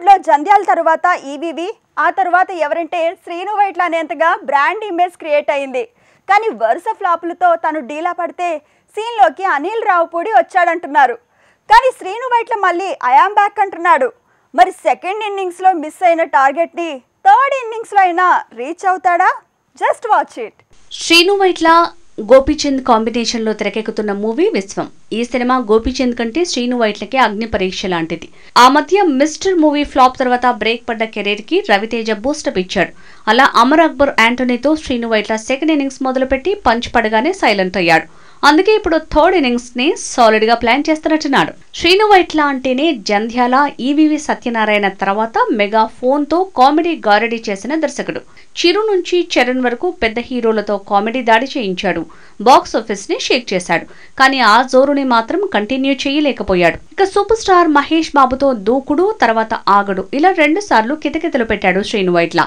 టాలీవుడ్ లో జంధ్యాల తర్వాత ఈవీవి ఆ తర్వాత ఎవరంటే శ్రీను వైట్ల అనేంతగా బ్రాండ్ ఇమేజ్ క్రియేట్ అయింది. కానీ వరుస ఫ్లాపులతో తను డీలా పడితే సీన్ లోకి అనిల్ రావుపూడి వచ్చాడంటున్నారు. కానీ శ్రీను వైట్ల మళ్ళీ ఐయామ్ బ్యాక్ అంటున్నాడు. మరి సెకండ్ ఇన్నింగ్స్ లో మిస్ అయిన టార్గెట్ ని థర్డ్ ఇన్నింగ్స్ లో అయినా రీచ్ అవుతాడా? Just watch it. Srinu Vaitla Gopichand combination లో తెరకెక్కుతున్న మూవీ విశ్వం. ఈ సినిమా గోపీచంద్ కంటే శ్రీను వైట్లకి అగ్ని పరీక్ష లాంటిది. ఆ మధ్య మిస్టర్ మూవీ ఫ్లాప్ తర్వాత బ్రేక్ పడ్డ కెరీర్ కి రవితేజ బూస్టప్ ఇచ్చాడు. అలా అమర్ అక్బర్ యాంటోనీతో శ్రీను వైట్ల సెకండ్ ఇన్నింగ్స్ మొదలుపెట్టి పంచ్ పడగానే సైలెంట్ అయ్యాడు. అందుకే ఇప్పుడు థర్డ్ ఇన్నింగ్స్ ని సాలిడ్ గా ప్లాన్ చేస్తున్నట్టున్నాడు. శ్రీను వైట్ల అంటేనే జంధ్యాల, ఈవీవి సత్యనారాయణ తర్వాత మెగా ఫోన్ తో కామెడీ గారడీ చేసిన దర్శకుడు. చిరు నుంచి చరణ్ వరకు పెద్ద హీరోలతో కామెడీ దాడి చేయించాడు. బాక్స్ ఆఫీస్ ని షేక్ చేశాడు. కానీ ఆ జోరుని మాత్రం కంటిన్యూ చేయలేకపోయాడు. ఇక సూపర్ స్టార్ మహేష్ బాబుతో దూకుడు, తర్వాత ఆగడు, ఇలా 2 సార్లు కితకితలు పెట్టాడు శ్రీను వైట్ల.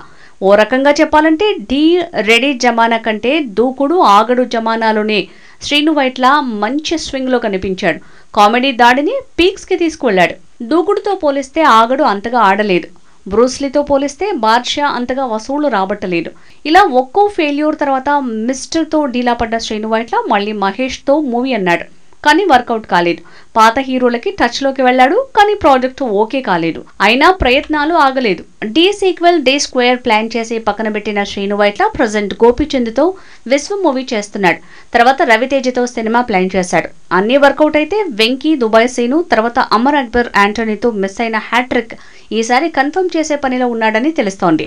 ఓ రకంగా చెప్పాలంటే ఢీ రెడీ జమానా కంటే దూకుడు, ఆగడు జమానాలోనే శ్రీను వైట్ల మంచి స్వింగ్ లో కనిపించాడు. కామెడీ దాడిని పీక్స్ కి తీసుకువెళ్లాడు. దూకుడుతో పోలిస్తే ఆగడు అంతగా ఆడలేదు. బ్రూస్లీతో పోలిస్తే బాద్షా అంతగా వసూళ్లు రాబట్టలేదు. ఇలా ఒక్కో ఫెయిల్యూర్ తర్వాత మిస్టర్ తో డీలా పడ్డ శ్రీను వైట్ల మళ్ళీ మహేష్ తో మూవీ అన్నాడు. కానీ వర్కౌట్ కాలేదు. పాత హీరోలకి టచ్ లోకి వెళ్లాడు. కానీ ప్రాజెక్టు ఓకే కాలేదు. అయినా ప్రయత్నాలు ఆగలేదు. The sequel day square plan చేసి పక్కన పెట్టిన శ్రీను వైట్ల ప్రజెంట్ గోపీచంద్ తో విశ్వం మూవీ చేస్తున్నాడు. తర్వాత రవితేజతో సినిమా ప్లాన్ చేశాడు. అన్ని వర్కౌట్ అయితే వెంకీ, దుబాయ్ సీను, తర్వాత అమర్ అక్బర్ యాంటోనీతో మిస్ అయిన హ్యాట్రిక్ ఈసారి కన్ఫర్మ్ చేసే పనిలో ఉన్నాడని తెలుస్తోంది.